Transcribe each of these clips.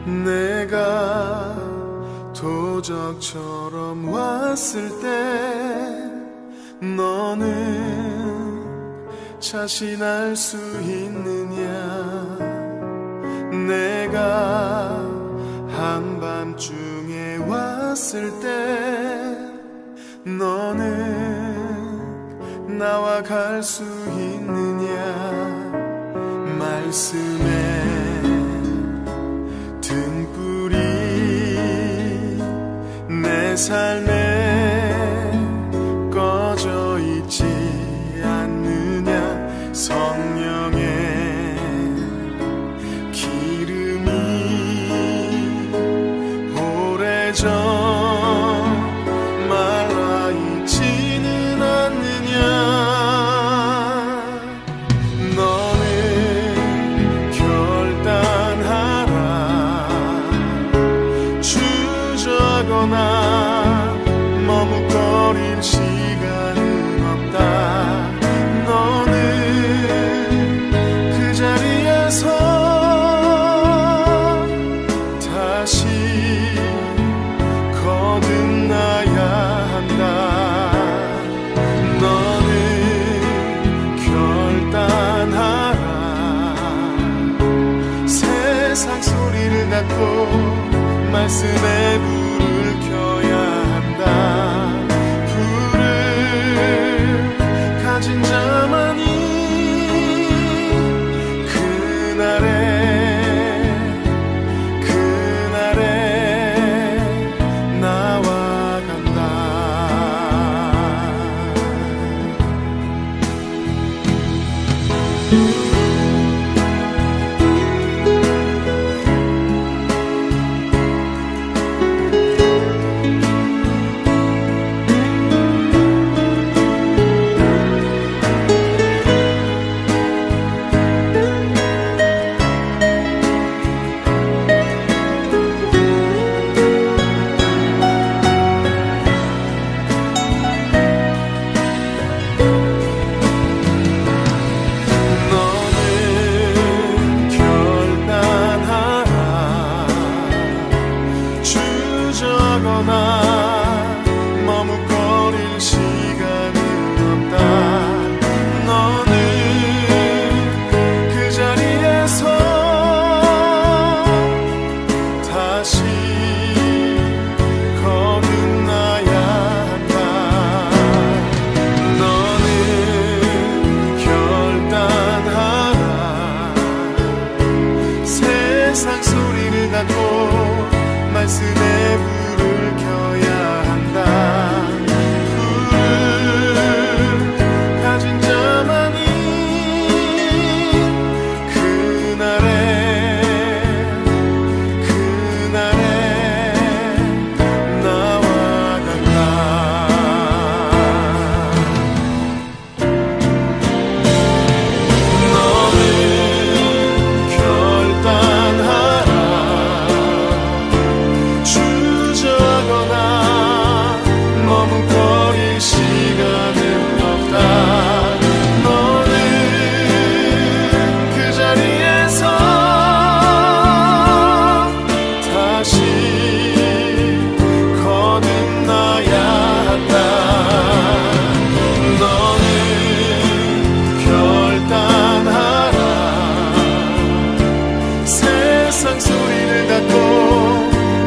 내가 도적처럼 왔을 때 너는 자신할 수 있느냐? 내가 한밤중에 왔을 때 너는 나와 갈 수 있느냐? 말씀에 등불이 내 삶에 꺼져 있지 않느냐? 성령의 기름이 오래전 말라 있지는 않느냐? 너는 결단하라. 주저거나 머뭇거릴 시간은 없다. 너는 그 자리에서 다시 거듭나야 한다. 너는 결단하라. 세상 소리를 닫고 말씀에 불을 켜야 한다. 불을 가진 자만이 그날에 나와 간다. 머뭇거릴 시간은 없다. 너는 그 자리에서 다시 거듭나야 한다. 너는 결단하라. 세상 소리를 닫고 말씀에 불을 켜야 한다. 불을 가진 자만이 그날에 나와 간다. 너는 결단하라. 주저거나 머뭇거릴 시간은 없다. 너는 그 자리에서 다시 거듭나야 한다. 너는 결단하라. 세상 소리를 닫고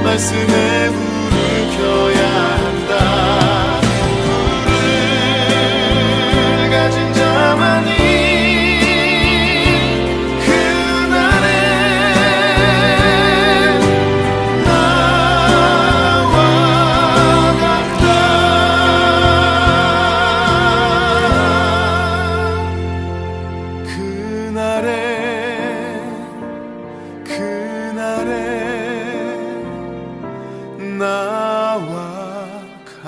말씀에 불을 켜야 한다. 불을 가진 자만이 그날에 나와 간다. 그날에 나와 같아.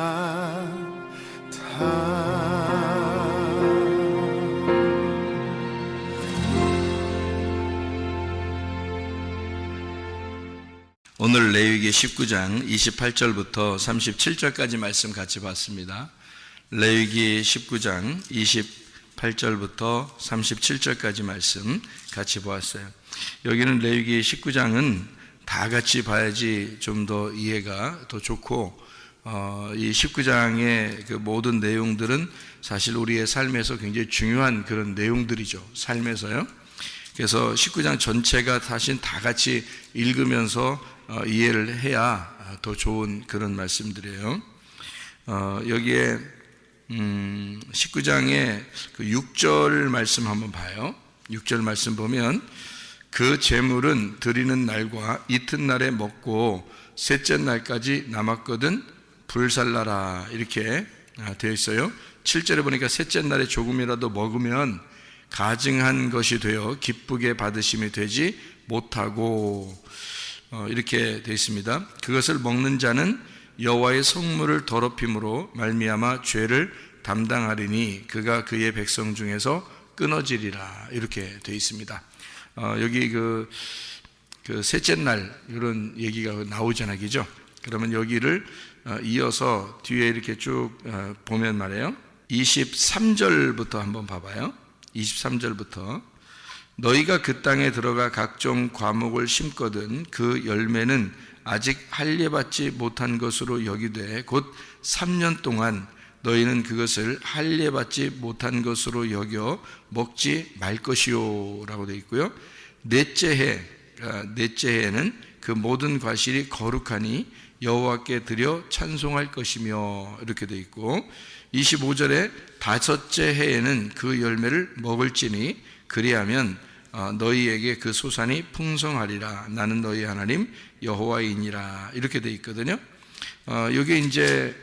오늘 레위기 19장 28절부터 37절까지 말씀 같이 봤습니다. 레위기 19장 28절부터 37절까지 말씀 같이 보았어요. 여기는 레위기 19장은 다 같이 봐야지 좀 더 이해가 더 좋고, 이 19장의 그 모든 내용들은 사실 우리의 삶에서 굉장히 중요한 그런 내용들이죠. 삶에서요. 그래서 19장 전체가 사실 다 같이 읽으면서 이해를 해야 더 좋은 그런 말씀들이에요. 여기에 19장의 그 6절 말씀 한번 봐요. 6절 말씀 보면 그 제물은 드리는 날과 이튿날에 먹고 셋째 날까지 남았거든 불살라라 이렇게 되어 있어요. 7절에 보니까 셋째 날에 조금이라도 먹으면 가증한 것이 되어 기쁘게 받으심이 되지 못하고 이렇게 되어 있습니다. 그것을 먹는 자는 여호와의 성물을 더럽힘으로 말미암아 죄를 담당하리니 그가 그의 백성 중에서 끊어지리라 이렇게 되어 있습니다. 여기 그 셋째 날 이런 얘기가 나오잖아요, 그죠? 그러면 여기를 이어서 뒤에 이렇게 쭉 보면 말이에요. 23절부터 한번 봐봐요. 23절부터 너희가 그 땅에 들어가 각종 과목을 심거든 그 열매는 아직 할례받지 못한 것으로 여기되 곧 3년 동안 너희는 그것을 할례받지 못한 것으로 여겨 먹지 말 것이요 라고 되어 있고요. 넷째 해에는 그 모든 과실이 거룩하니 여호와께 드려 찬송할 것이며 이렇게 되어 있고, 25절에 다섯째 해에는 그 열매를 먹을지니 그리하면 너희에게 그 소산이 풍성하리라. 나는 너희 하나님 여호와이니라 이렇게 되어 있거든요. 여기 이제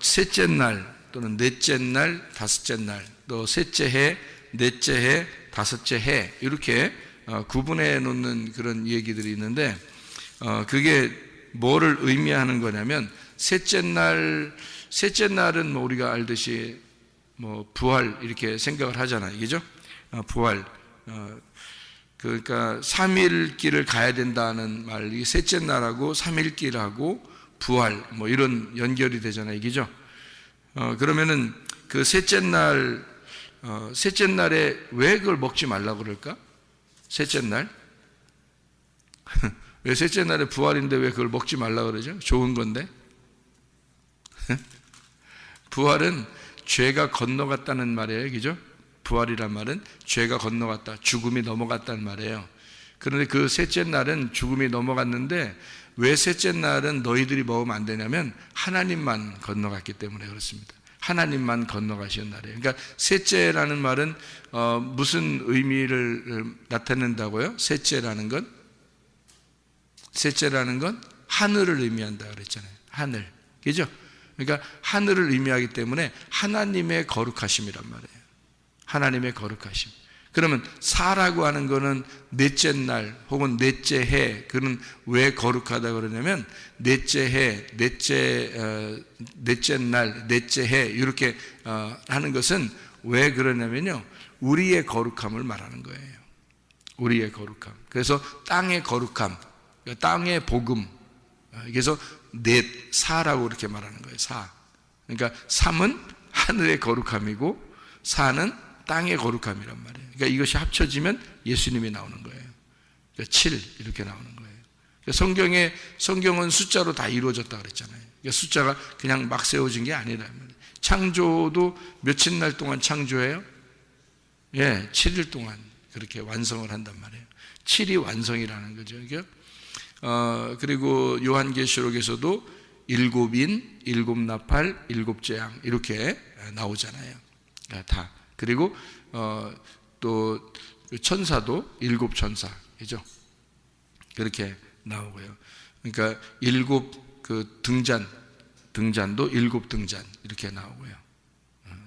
셋째 날 또는 넷째 날, 다섯째 날, 또 셋째 해, 넷째 해, 다섯째 해 이렇게 구분해 놓는 그런 얘기들이 있는데, 그게 뭐를 의미하는 거냐면 셋째 날은 뭐 우리가 알듯이 뭐 부활 이렇게 생각을 하잖아요, 그죠? 부활. 그러니까 3일길을 가야 된다는 말이 셋째 날하고 3일길하고 부활 뭐 이런 연결이 되잖아요, 그죠? 그러면은 그 셋째 날에 왜 그걸 먹지 말라고 그럴까? 셋째 날? 왜 셋째 날에 부활인데 왜 그걸 먹지 말라고 그러죠? 좋은 건데. 부활은 죄가 건너갔다는 말이에요, 그죠? 부활이란 말은 죄가 건너갔다, 죽음이 넘어갔다는 말이에요. 그런데 그 셋째 날은 죽음이 넘어갔는데 왜 셋째 날은 너희들이 먹으면 안 되냐면 하나님만 건너갔기 때문에 그렇습니다. 하나님만 건너가신 날이에요. 그러니까 셋째라는 말은 무슨 의미를 나타낸다고요? 셋째라는 건 하늘을 의미한다 그랬잖아요. 하늘, 그죠? 그러니까 하늘을 의미하기 때문에 하나님의 거룩하심이란 말이에요. 하나님의 거룩하심. 그러면 사라고 하는 거는 넷째 날 혹은 넷째 해, 그는 왜 거룩하다 그러냐면 넷째 해, 넷째 날, 넷째 해 이렇게 하는 것은 왜 그러냐면요, 우리의 거룩함을 말하는 거예요. 우리의 거룩함. 그래서 땅의 거룩함, 땅의 복음. 그래서 사라고 이렇게 말하는 거예요. 사. 그러니까 삼은 하늘의 거룩함이고 사는 땅의 거룩함이란 말이에요. 그러니까 이것이 합쳐지면 예수님이 나오는 거예요. 그러니까 7 이렇게 나오는 거예요. 그러니까 성경은 숫자로 다 이루어졌다 그랬잖아요. 그러니까 숫자가 그냥 막 세워진 게 아니란 말이에요. 창조도 며칠 날 동안 창조해요? 7일 동안 그렇게 완성을 한단 말이에요. 7이 완성이라는 거죠. 그리고 요한계시록에서도 7인, 7나팔, 7재앙 이렇게 나오잖아요. 다. 그리고 또 천사도 7천사, 그죠? 그렇게 나오고요. 그러니까 7 그 등잔도 7 등잔 이렇게 나오고요.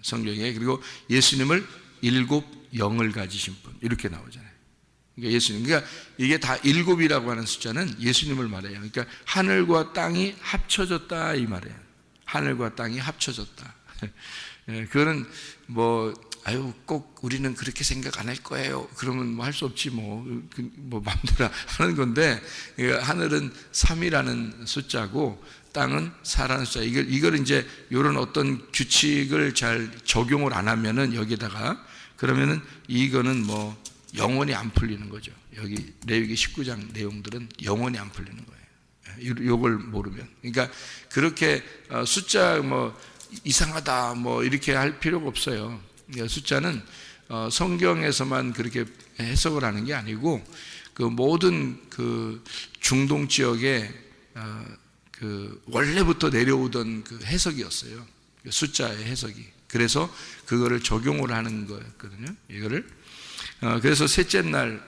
성경에. 그리고 예수님을 7 영을 가지신 분 이렇게 나오잖아요. 그러니까 예수님. 그러니까 이게 다 7이라고 하는 숫자는 예수님을 말해요. 그러니까 하늘과 땅이 합쳐졌다 이 말이에요. 하늘과 땅이 합쳐졌다. 그거는 꼭 우리는 그렇게 생각 안 할 거예요. 그러면 뭐 할 수 없지 마음대로 하는 건데, 하늘은 3이라는 숫자고 땅은 4라는 숫자. 이걸 이제 이런 어떤 규칙을 잘 적용을 안 하면은 여기다가 그러면은 이거는 영원히 안 풀리는 거죠. 여기 레위기 19장 내용들은 영원히 안 풀리는 거예요. 요걸 모르면. 그러니까 그렇게 숫자 뭐 이상하다 뭐 이렇게 할 필요가 없어요. 그러니까 숫자는 성경에서만 그렇게 해석을 하는 게 아니고 그 모든 그 중동 지역에 그 원래부터 내려오던 그 해석이었어요. 숫자의 해석이. 그래서 그거를 적용을 하는 거였거든요. 이거를. 그래서 셋째 날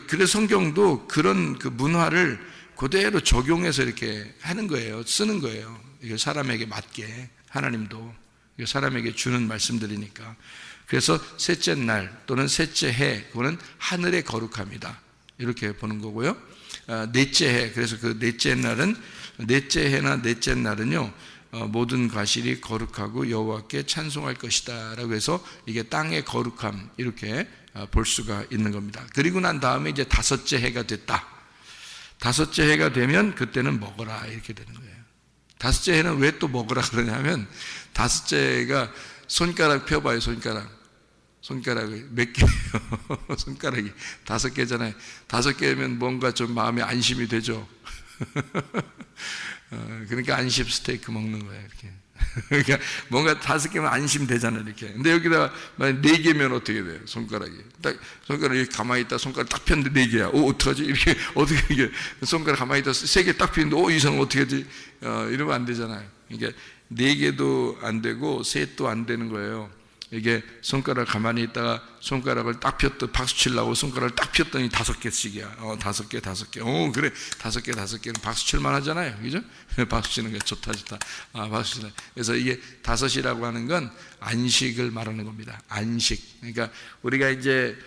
그래서 성경도 그런 그 문화를 그대로 적용해서 이렇게 하는 거예요. 쓰는 거예요. 이게 사람에게 맞게 하나님도 사람에게 주는 말씀들이니까. 그래서 셋째 날 또는 셋째 해, 그거는 하늘의 거룩함이다. 이렇게 보는 거고요. 넷째 해, 그래서 그 넷째 날은, 넷째 해나 넷째 날은요, 모든 과실이 거룩하고 여호와께 찬송할 것이다 라고 해서 이게 땅의 거룩함 이렇게 볼 수가 있는 겁니다. 그리고 난 다음에 이제 다섯째 해가 됐다. 다섯째 해가 되면 그때는 먹어라 이렇게 되는 거예요. 다섯째 해는 왜 또 먹으라 그러냐면, 다섯째 해가 손가락 펴봐요. 손가락이 몇 개예요? 손가락이 5개잖아요. 5개면 뭔가 좀 마음에 안심이 되죠. 그러니까 안심 스테이크 먹는 거예요, 이렇게. 그러니까 뭔가 5개면 안심되잖아요, 이렇게. 근데 여기다가 만약 4개면 어떻게 돼요? 손가락이. 딱, 손가락이 가만히 있다, 손가락 딱 폈는데 4개야. 어떡하지? 이렇게, 어떻게 이게, 손가락 가만히 있다, 3개 딱 폈는데, 이상 어떻게 하지? 이러면 안 되잖아요. 그러니까 4개도 안 되고, 셋도 안 되는 거예요. 이게 손가락 가만히 있다가 손가락을 딱 폈더 박수 치려고 손가락을 딱 폈더니 5개씩이야. 5개. 그래. 5개는 박수 칠만 하잖아요. 그죠? 박수 치는 게 좋다. 박수 치는. 그래서 이게 5이라고 하는 건 안식을 말하는 겁니다. 안식. 그러니까 우리가 이제,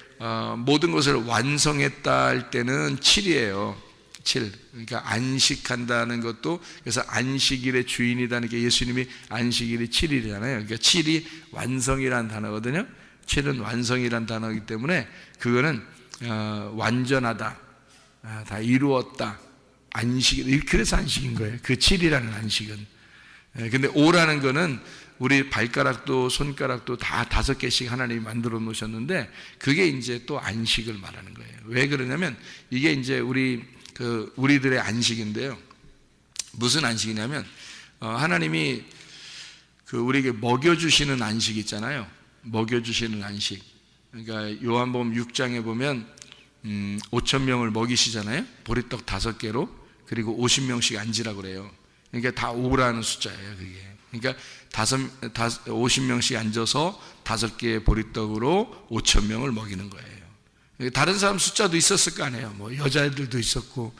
모든 것을 완성했다 할 때는 7이에요. 7. 그러니까 안식한다는 것도, 그래서 안식일의 주인이라는 게 예수님이 안식일이 7일이잖아요. 그러니까 7이 완성이라는 단어거든요. 7은 완성이라는 단어이기 때문에 그거는 완전하다, 다 이루었다, 안식. 그래서 안식인 거예요. 그 7이라는 안식은. 근데 5라는 거는 우리 발가락도 손가락도 다 5개씩 하나님이 만들어 놓으셨는데, 그게 이제 또 안식을 말하는 거예요. 왜 그러냐면 이게 이제 우리들의 안식인데요. 무슨 안식이냐면, 하나님이 우리에게 먹여주시는 안식 있잖아요. 먹여주시는 안식. 그러니까 요한복음 6장에 보면 5,000명을 먹이시잖아요. 보리떡 5개로. 그리고 50명씩 앉으라고 그래요. 그러니까 다 5라는 숫자예요, 그게. 그러니까 50명씩 앉아서 5개의 보리떡으로 5,000명을 먹이는 거예요. 다른 사람 숫자도 있었을 거 아니에요. 뭐 여자애들도 있었고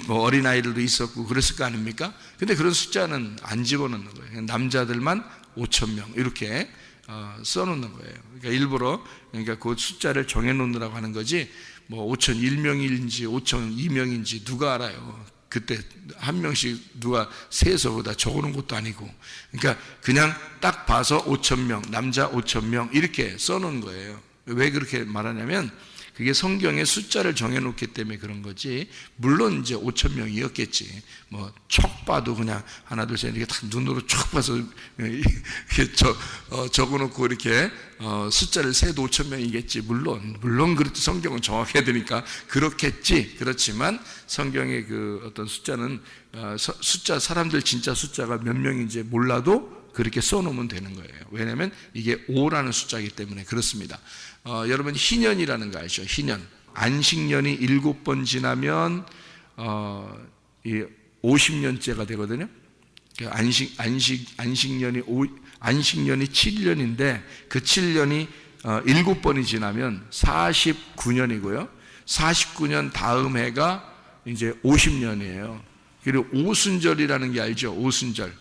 뭐 어린아이들도 있었고 그랬을 거 아닙니까? 근데 그런 숫자는 안 집어넣는 거예요. 남자들만 5,000명 이렇게 써놓는 거예요. 그러니까 일부러, 그러니까 그 숫자를 정해놓느라고 하는 거지, 뭐 5,001명인지 5,002명인지 누가 알아요. 그때 한 명씩 누가 세서 다 적어놓은 것도 아니고. 그러니까 그냥 딱 봐서 5,000명, 남자 5,000명 이렇게 써놓은 거예요. 왜 그렇게 말하냐면, 그게 성경에 숫자를 정해놓기 때문에 그런 거지, 물론 이제 5,000명이었겠지. 뭐 척 봐도 그냥 하나 둘 셋 이렇게 딱 눈으로 척 봐서 이렇게 적어놓고 이렇게 숫자를 세도 5,000명이겠지. 물론 그렇지. 성경은 정확해야 되니까 그렇겠지. 그렇지만 성경의 그 어떤 숫자는 숫자, 사람들 진짜 숫자가 몇 명인지 몰라도 그렇게 써놓으면 되는 거예요. 왜냐하면 이게 5라는 숫자이기 때문에 그렇습니다. 여러분 희년이라는 거 아시죠? 희년. 안식년이 7번 지나면 50년째가 되거든요. 안식년이 7년인데 그 7년이 7번이 지나면 49년이고요. 49년 다음 해가 이제 50년이에요. 그리고 오순절이라는 게 알죠? 오순절.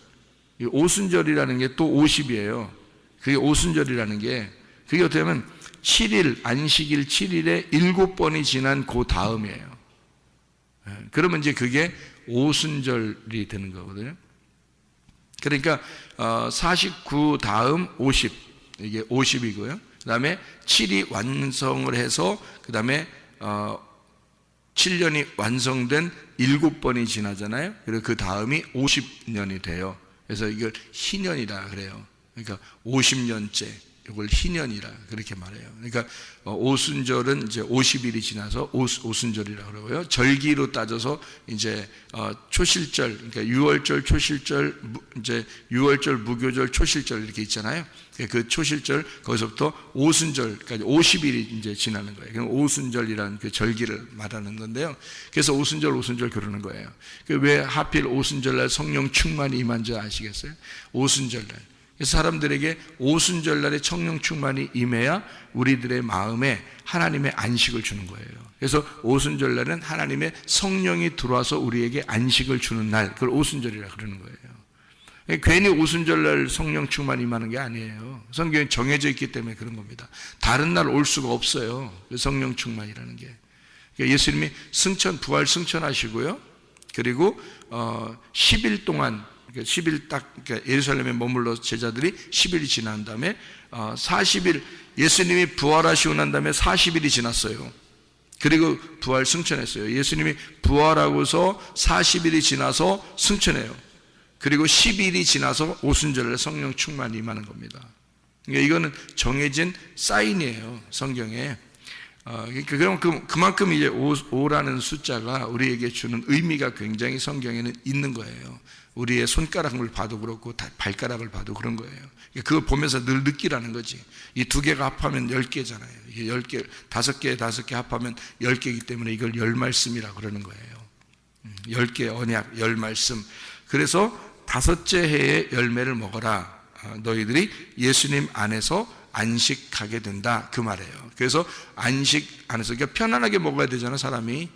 이 오순절이라는 게 또 50이에요. 그게 오순절이라는 게, 그게 어떻게 하면 7일, 안식일 7일에 7번이 지난 그 다음이에요. 그러면 이제 그게 오순절이 되는 거거든요. 그러니까 49 다음 50, 이게 50이고요. 그 다음에 7이 완성을 해서 그 다음에 7년이 완성된 7번이 지나잖아요. 그리고 그 다음이 50년이 돼요. 그래서 이걸 희년이라 그래요. 그러니까 50년째, 이걸 희년이라 그렇게 말해요. 그러니까 오순절은 이제 50일이 지나서 오순절이라 그러고요. 절기로 따져서 이제 초실절, 그러니까 유월절, 초실절, 이제 유월절, 무교절, 초실절 이렇게 있잖아요. 그 초실절 거기서부터 오순절까지 50일이 이제 지나는 거예요. 그럼 오순절이라는 그 절기를 말하는 건데요. 그래서 오순절 그러는 거예요. 왜 하필 오순절날 성령 충만이 임한 줄 아시겠어요? 오순절날. 사람들에게 오순절날에 성령 충만이 임해야 우리들의 마음에 하나님의 안식을 주는 거예요. 그래서 오순절날은 하나님의 성령이 들어와서 우리에게 안식을 주는 날, 그걸 오순절이라 그러는 거예요. 괜히 오순절날 성령 충만이 임하는 게 아니에요. 성경에 정해져 있기 때문에 그런 겁니다. 다른 날 올 수가 없어요. 성령 충만이라는 게. 예수님이 부활 승천하시고요. 그리고 10일 동안 10일 그러니까 예루살렘에 머물러 제자들이 10일이 지난 다음에 40일 예수님이 부활하시고 난 다음에 40일이 지났어요. 그리고 부활 승천했어요. 예수님이 부활하고서 40일이 지나서 승천해요. 그리고 10일이 지나서 오순절에 성령 충만이 임하는 겁니다. 그러니까 이거는 정해진 사인이에요, 성경에. 그러니까 그만큼 이제 5라는 숫자가 우리에게 주는 의미가 굉장히 성경에는 있는 거예요. 우리의 손가락을 봐도 그렇고 발가락을 봐도 그런 거예요. 그걸 보면서 늘 느끼라는 거지. 이 두 개가 합하면 10개잖아요. 이게 10개, 5개 합하면 10개이기 때문에 이걸 열말씀이라고 그러는 거예요. 10개 언약, 열말씀. 그래서 5째 해에 열매를 먹어라. 너희들이 예수님 안에서 안식하게 된다, 그 말이에요. 그래서 안식 안에서, 그러니까 편안하게 먹어야 되잖아, 사람이.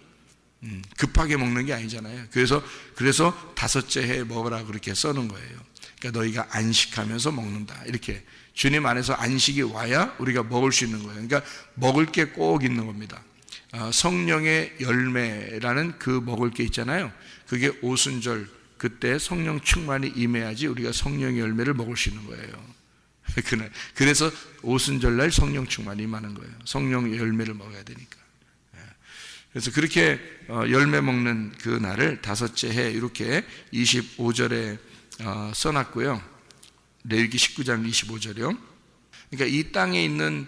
급하게 먹는 게 아니잖아요. 그래서 5째 해에 먹으라 그렇게 써놓은 거예요. 그러니까 너희가 안식하면서 먹는다, 이렇게. 주님 안에서 안식이 와야 우리가 먹을 수 있는 거예요. 그러니까 먹을 게 꼭 있는 겁니다. 성령의 열매라는 그 먹을 게 있잖아요. 그게 오순절, 그때 성령 충만이 임해야지 우리가 성령의 열매를 먹을 수 있는 거예요. 그래서 오순절날 성령 충만이 임하는 거예요. 성령의 열매를 먹어야 되니까. 그래서 그렇게 열매 먹는 그 날을 5째 해 이렇게 25절에 써놨고요. 레위기 19장 25절이요. 그러니까 이 땅에 있는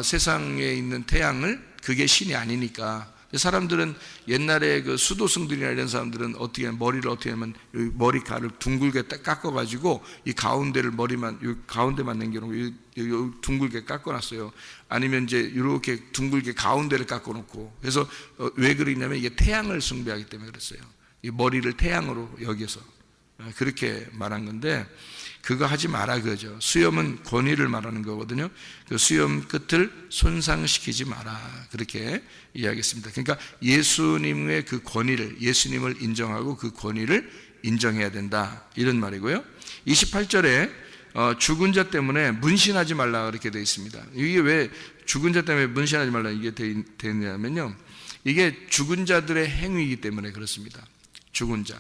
세상에 있는 태양을, 그게 신이 아니니까. 사람들은 옛날에 그 수도승들이나 이런 사람들은 머리를 어떻게 하면 머리카락을 둥글게 딱 깎아가지고 이 가운데를 이 가운데만 남겨놓고 둥글게 깎아놨어요. 아니면 이제 이렇게 둥글게 가운데를 깎아놓고. 그래서 왜 그러냐면 이게 태양을 숭배하기 때문에 그랬어요. 이 머리를 태양으로 여겨서 그렇게 말한 건데, 그거 하지 마라 그거죠. 수염은 권위를 말하는 거거든요. 그 수염 끝을 손상시키지 마라, 그렇게 이야기했습니다. 그러니까 예수님의 그 권위를, 예수님을 인정하고 그 권위를 인정해야 된다, 이런 말이고요. 28절에 죽은 자 때문에 문신하지 말라 그렇게 되어 있습니다. 이게 왜 죽은 자 때문에 문신하지 말라 이게 되냐면요, 이게 죽은 자들의 행위이기 때문에 그렇습니다. 죽은 자,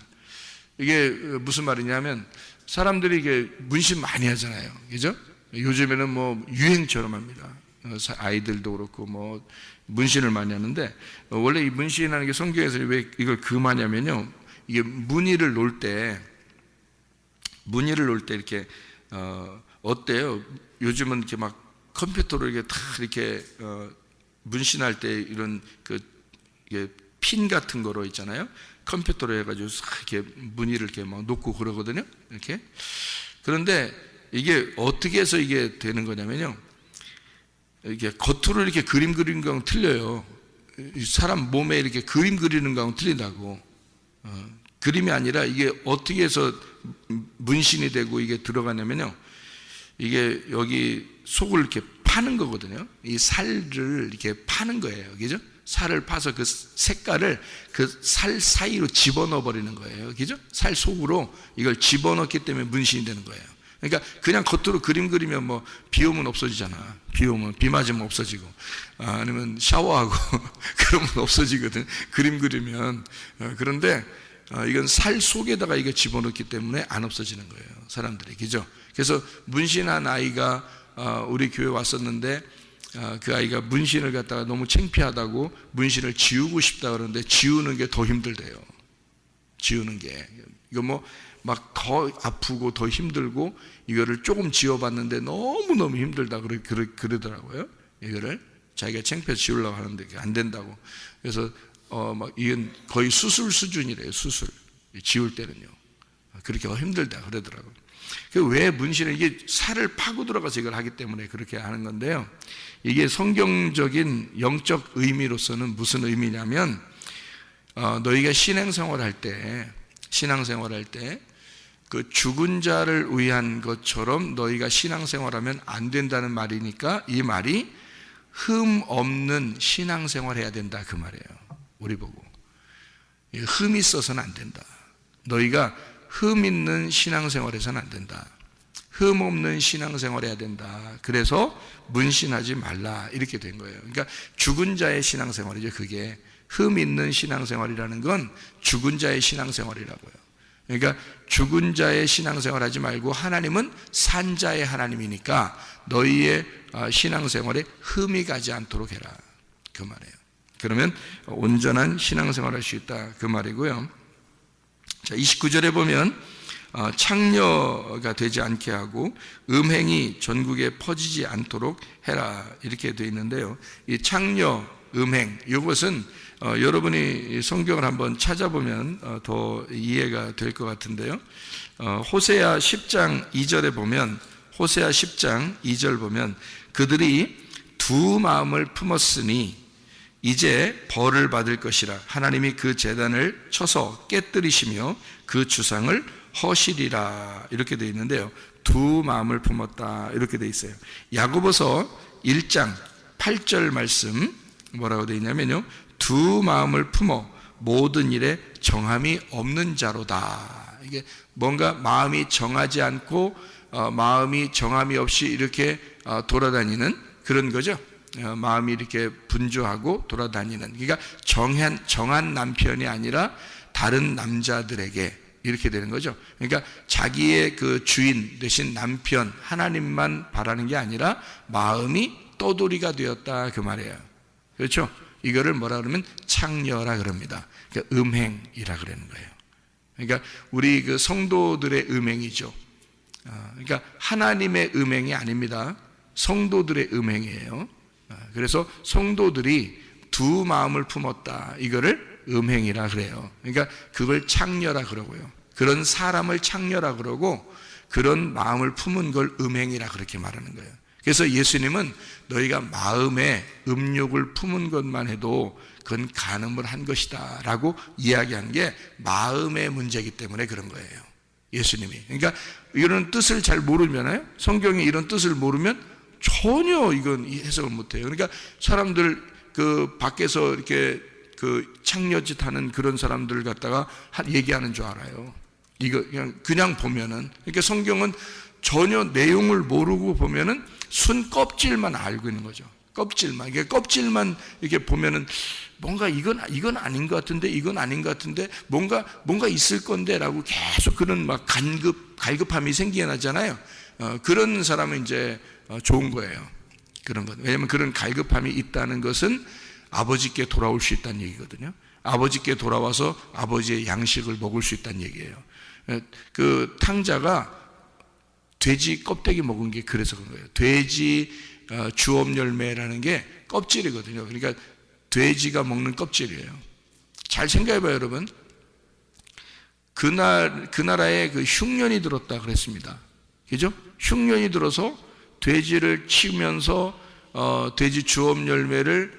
이게 무슨 말이냐면, 사람들이 이게 문신 많이 하잖아요, 그죠? 요즘에는 뭐 유행처럼 합니다. 아이들도 그렇고 뭐 문신을 많이 하는데, 원래 이 문신하는 게 성경에서 왜 이걸 금하냐면요, 이게 무늬를 놓을 때 이렇게 어때요? 요즘은 이렇게 막 컴퓨터로 이렇게 다 이렇게 문신할 때 이런 이게 핀 같은 거로 있잖아요. 컴퓨터로 해가지고 이렇게 무늬를 이렇게 막 놓고 그러거든요. 이렇게. 그런데 이게 어떻게 해서 이게 되는 거냐면요, 이게 겉으로 이렇게 그림 그리는 거하고 틀려요. 사람 몸에 이렇게 그림 그리는 거하고 틀린다고. 그림이 아니라 이게 어떻게 해서 문신이 되고 이게 들어가냐면요, 이게 여기 속을 이렇게 파는 거거든요. 이 살을 이렇게 파는 거예요, 그죠? 살을 파서 그 색깔을 그 살 사이로 집어넣어 버리는 거예요, 그죠? 살 속으로 이걸 집어넣기 때문에 문신이 되는 거예요. 그러니까 그냥 겉으로 그림 그리면 뭐 비 오면 없어지잖아. 비 맞으면 없어지고, 아니면 샤워하고 그러면 없어지거든, 그림 그리면. 그런데 이건 살 속에다가 이거 집어넣기 때문에 안 없어지는 거예요, 사람들이, 그죠? 그래서 문신한 아이가 우리 교회 왔었는데, 그 아이가 문신을 갖다가 너무 창피하다고 문신을 지우고 싶다 그러는데 지우는 게 더 힘들대요. 지우는 게. 이거 뭐 막 더 아프고 더 힘들고 이거를 조금 지워봤는데 너무너무 힘들다 그러더라고요. 이거를 자기가 창피해서 지우려고 하는데 안 된다고. 그래서 막 이건 거의 수술 수준이래요. 수술. 지울 때는요. 그렇게 힘들다 그러더라고요. 왜 문신을, 이게 살을 파고 들어가서 이걸 하기 때문에 그렇게 하는 건데요. 이게 성경적인 영적 의미로서는 무슨 의미냐면, 너희가 신앙생활 할 때 그 죽은 자를 위한 것처럼 너희가 신앙생활하면 안 된다는 말이니까, 이 말이 흠 없는 신앙생활 해야 된다 그 말이에요. 우리 보고 흠이 있어서는 안 된다. 너희가 흠 있는 신앙생활 해서는 안 된다. 흠 없는 신앙생활 해야 된다. 그래서 문신하지 말라 이렇게 된 거예요. 그러니까 죽은 자의 신앙생활이죠. 그게 흠 있는 신앙생활이라는 건 죽은 자의 신앙생활이라고요. 그러니까 죽은 자의 신앙생활 하지 말고, 하나님은 산 자의 하나님이니까 너희의 신앙생활에 흠이 가지 않도록 해라 그 말이에요. 그러면 온전한 신앙생활 할 수 있다 그 말이고요. 자, 29절에 보면 창녀가 되지 않게 하고 음행이 전국에 퍼지지 않도록 해라 이렇게 되어 있는데요. 이 창녀, 음행, 이것은 여러분이 성경을 한번 찾아보면 더 이해가 될 것 같은데요. 호세아 10장 2절에 보면, 호세아 10장 2절 보면, 그들이 두 마음을 품었으니 이제 벌을 받을 것이라. 하나님이 그 제단을 쳐서 깨뜨리시며 그 주상을 허시리라 이렇게 되어 있는데요. 두 마음을 품었다 이렇게 되어 있어요. 야고보서 1장 8절 말씀 뭐라고 되어 있냐면요, 두 마음을 품어 모든 일에 정함이 없는 자로다. 이게 뭔가 마음이 정하지 않고 마음이 정함이 없이 이렇게 돌아다니는 그런 거죠. 마음이 이렇게 분주하고 돌아다니는, 그러니까 정한 남편이 아니라 다른 남자들에게 이렇게 되는 거죠. 그러니까 자기의 그 주인 되신 남편 하나님만 바라는 게 아니라 마음이 떠돌이가 되었다 그 말이에요. 그렇죠? 이거를 뭐라 그러면 창녀라 그럽니다. 그러니까 음행이라 그러는 거예요. 그러니까 우리 그 성도들의 음행이죠. 그러니까 하나님의 음행이 아닙니다. 성도들의 음행이에요. 그래서 성도들이 두 마음을 품었다, 이거를 음행이라 그래요. 그러니까 그걸 창녀라 그러고요. 그런 사람을 창녀라 그러고, 그런 마음을 품은 걸 음행이라 그렇게 말하는 거예요. 그래서 예수님은 너희가 마음에 음욕을 품은 것만 해도 그건 간음을 한 것이다 라고 이야기한 게 마음의 문제이기 때문에 그런 거예요, 예수님이. 그러니까 이런 뜻을 잘 모르잖아요. 성경이 이런 뜻을 모르면 전혀 이건 해석을 못해요. 그러니까 사람들 그 밖에서 이렇게 그 창녀짓 하는 그런 사람들 갖다가 얘기하는 줄 알아요. 이거 그냥 보면은. 그러니까 성경은 전혀 내용을 모르고 보면은 순 껍질만 알고 있는 거죠. 껍질만. 이게 껍질만 이렇게 보면은 뭔가 이건 아닌 것 같은데, 이건 아닌 것 같은데, 뭔가 있을 건데라고 계속 그런 막 갈급함이 생겨나잖아요. 그런 사람은 이제 좋은 거예요. 그런 것. 왜냐하면 그런 갈급함이 있다는 것은 아버지께 돌아올 수 있다는 얘기거든요. 아버지께 돌아와서 아버지의 양식을 먹을 수 있다는 얘기예요. 그 탕자가 돼지 껍데기 먹은 게 그래서 그런 거예요. 돼지 주업 열매라는 게 껍질이거든요. 그러니까 돼지가 먹는 껍질이에요. 잘 생각해봐요, 여러분. 그 나라에 그 흉년이 들었다 그랬습니다. 그죠? 흉년이 들어서 돼지를 치면서 돼지 주업 열매를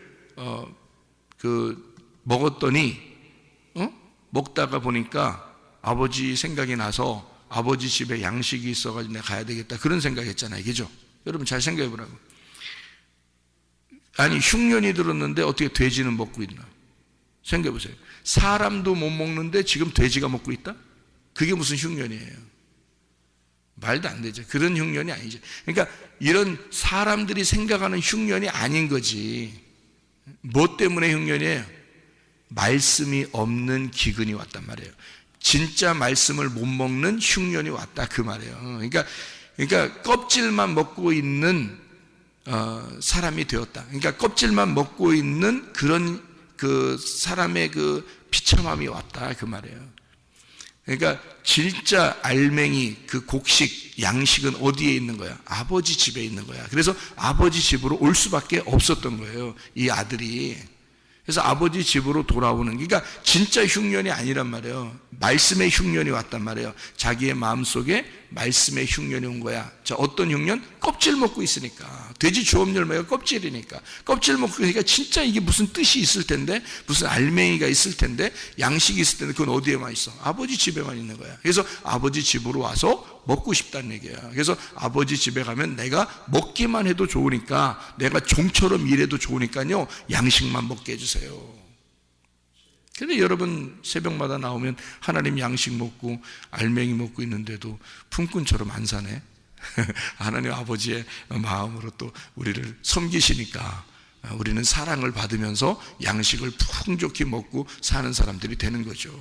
먹었더니 먹다가 보니까 아버지 생각이 나서 아버지 집에 양식이 있어가지고 내가 가야 되겠다 그런 생각했잖아요. 그죠? 여러분 잘 생각해 보라고. 아니 흉년이 들었는데 어떻게 돼지는 먹고 있나? 생각해 보세요. 사람도 못 먹는데 지금 돼지가 먹고 있다? 그게 무슨 흉년이에요? 말도 안 되죠. 그런 흉년이 아니죠. 그러니까 이런 사람들이 생각하는 흉년이 아닌 거지. 뭐 때문에 흉년이에요? 말씀이 없는 기근이 왔단 말이에요. 진짜 말씀을 못 먹는 흉년이 왔다 그 말이에요. 그러니까 껍질만 먹고 있는 사람이 되었다. 그러니까 껍질만 먹고 있는 그런 그 사람의 그 비참함이 왔다 그 말이에요. 그러니까 진짜 알맹이, 그 곡식, 양식은 어디에 있는 거야? 아버지 집에 있는 거야. 그래서 아버지 집으로 올 수밖에 없었던 거예요, 이 아들이. 그래서 아버지 집으로 돌아오는, 그러니까 진짜 흉년이 아니란 말이에요. 말씀의 흉년이 왔단 말이에요. 자기의 마음속에 말씀의 흉년이 온 거야. 자, 어떤 흉년? 껍질 먹고 있으니까. 돼지 주업 열매가 껍질이니까. 껍질 먹고 있으니까 진짜 이게 무슨 뜻이 있을 텐데, 무슨 알맹이가 있을 텐데, 양식이 있을 텐데, 그건 어디에만 있어? 아버지 집에만 있는 거야. 그래서 아버지 집으로 와서 먹고 싶다는 얘기야. 그래서 아버지 집에 가면 내가 먹기만 해도 좋으니까, 내가 종처럼 일해도 좋으니까요, 양식만 먹게 해주세요. 근데 여러분 새벽마다 나오면 하나님 양식 먹고 알맹이 먹고 있는데도 품꾼처럼 안 사네. 하나님 아버지의 마음으로 또 우리를 섬기시니까 우리는 사랑을 받으면서 양식을 풍족히 먹고 사는 사람들이 되는 거죠.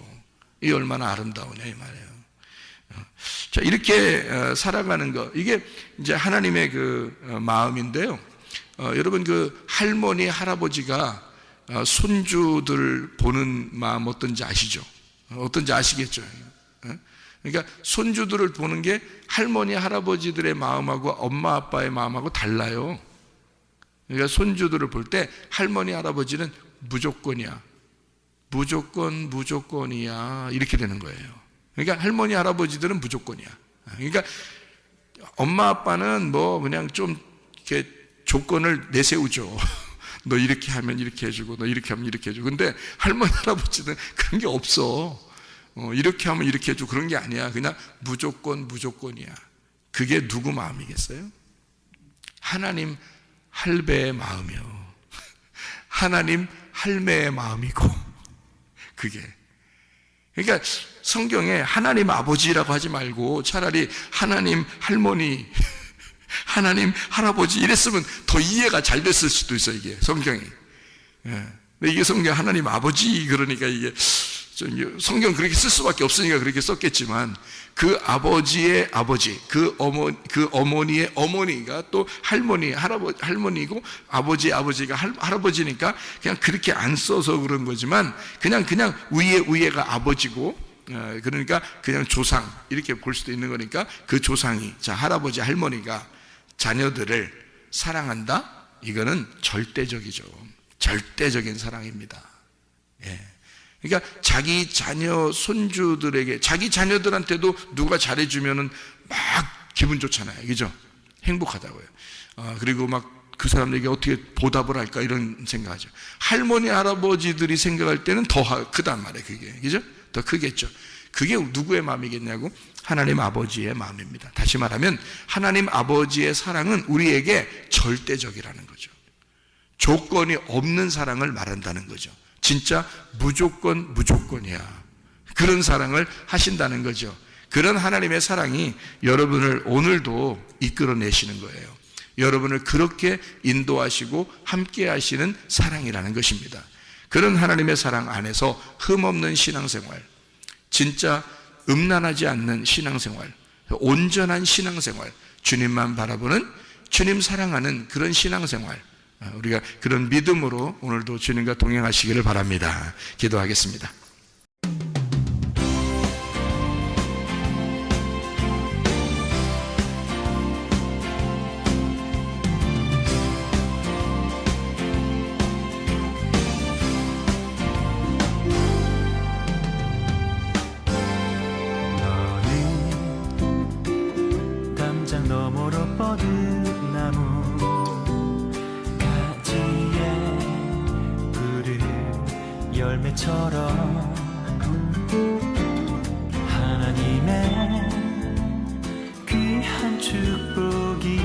이 얼마나 아름다우냐 이 말이에요. 자, 이렇게 살아가는 거, 이게 이제 하나님의 그 마음인데요. 여러분 그 할머니 할아버지가 손주들 보는 마음 어떤지 아시죠? 어떤지 아시겠죠? 그러니까 손주들을 보는 게 할머니 할아버지들의 마음하고 엄마 아빠의 마음하고 달라요. 그러니까 손주들을 볼 때 할머니 할아버지는 무조건이야, 무조건이야, 이렇게 되는 거예요. 그러니까 할머니 할아버지들은 무조건이야. 그러니까 엄마 아빠는 뭐 그냥 좀 이렇게 조건을 내세우죠. 너 이렇게 하면 이렇게 해주고, 너 이렇게 하면 이렇게 해주고. 근데 할머니 할아버지는 그런 게 없어. 이렇게 하면 이렇게 해주고 그런 게 아니야. 그냥 무조건이야. 그게 누구 마음이겠어요? 하나님 할배의 마음이요, 하나님 할매의 마음이고, 그게. 그러니까 성경에 하나님 아버지라고 하지 말고 차라리 하나님 할머니, 하나님 할아버지 이랬으면 더 이해가 잘 됐을 수도 있어요, 이게 성경이. 근데 이게 성경 하나님 아버지, 그러니까 이게 좀 성경 그렇게 쓸 수밖에 없으니까 그렇게 썼겠지만, 그 아버지의 아버지, 그 어머니의 어머니가 또 할머니고, 아버지의 아버지가 할아버지니까 그냥 그렇게 안 써서 그런 거지만, 그냥 위에가 아버지고, 그러니까 그냥 조상 이렇게 볼 수도 있는 거니까, 그 조상이, 자, 할아버지 할머니가 자녀들을 사랑한다? 이거는 절대적이죠. 절대적인 사랑입니다. 예. 그러니까 자기 자녀 손주들에게, 자기 자녀들한테도 누가 잘해주면은 막 기분 좋잖아요, 그죠? 행복하다고요. 그리고 막 그 사람들에게 어떻게 보답을 할까 이런 생각하죠. 할머니 할아버지들이 생각할 때는 더 크단 말이에요, 그게, 그죠? 더 크겠죠. 그게 누구의 마음이겠냐고? 하나님 아버지의 마음입니다. 다시 말하면 하나님 아버지의 사랑은 우리에게 절대적이라는 거죠. 조건이 없는 사랑을 말한다는 거죠. 진짜 무조건이야. 그런 사랑을 하신다는 거죠. 그런 하나님의 사랑이 여러분을 오늘도 이끌어내시는 거예요. 여러분을 그렇게 인도하시고 함께 하시는 사랑이라는 것입니다. 그런 하나님의 사랑 안에서 흠없는 신앙생활, 진짜 음란하지 않는 신앙생활, 온전한 신앙생활, 주님만 바라보는, 주님 사랑하는 그런 신앙생활, 우리가 그런 믿음으로 오늘도 주님과 동행하시기를 바랍니다. 기도하겠습니다. 열매처럼 하나님의 귀한 축복이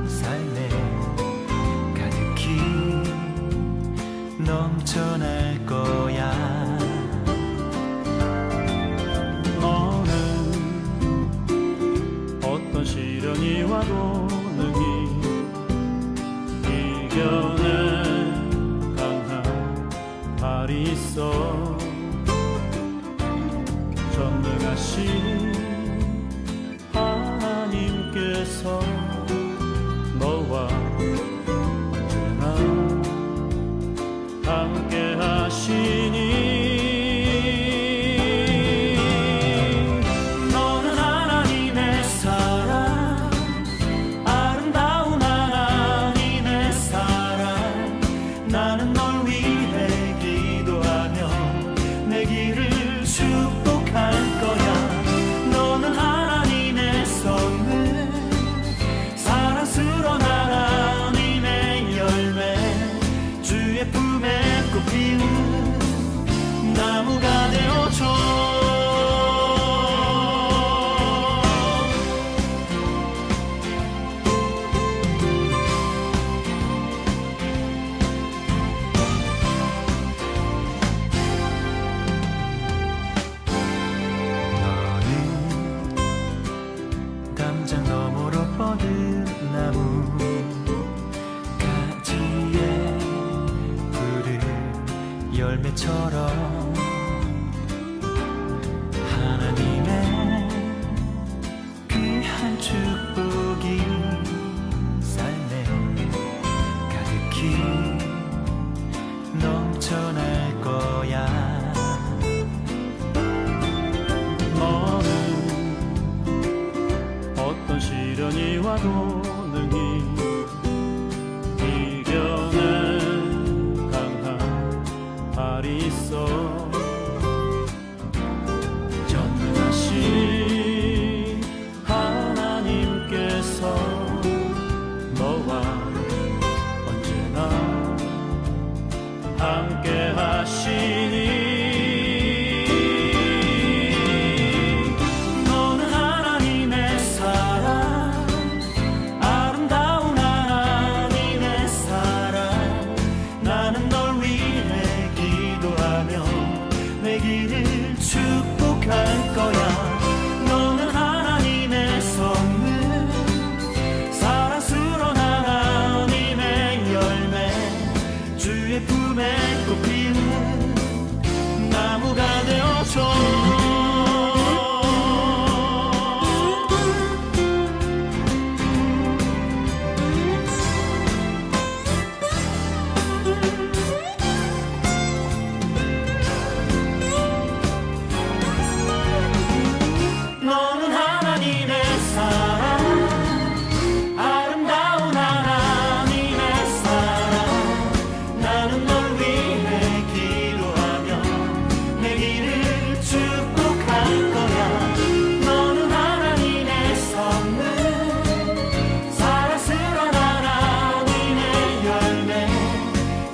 삶에 가득히 넘쳐날 거야. 너는 어떤 시련이 와도 능히 이겨내 발이 있어. 전능하신 하나님께서 너와 언제나 함께 하시니 주의 품에 꽃피운 나무가 되어줘. 담장 너머로 뻗은 나무 가지에 푸른 열매처럼 하나님의 귀한 축복이 삶에 가득히 넘쳐날 거야. 너는 어떤 시련이 와도 능히 이겨낸 강한 발이 있어. 전능하신 하나님께서 너와 언제나 함께 하시니 내 길을 축복할 거야. 너는 하나님의 선물, 사랑스러운 하나님의 열매, 주의 품에 꽃피는 나무가 되어줘.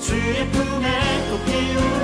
주의 품에 꽃피운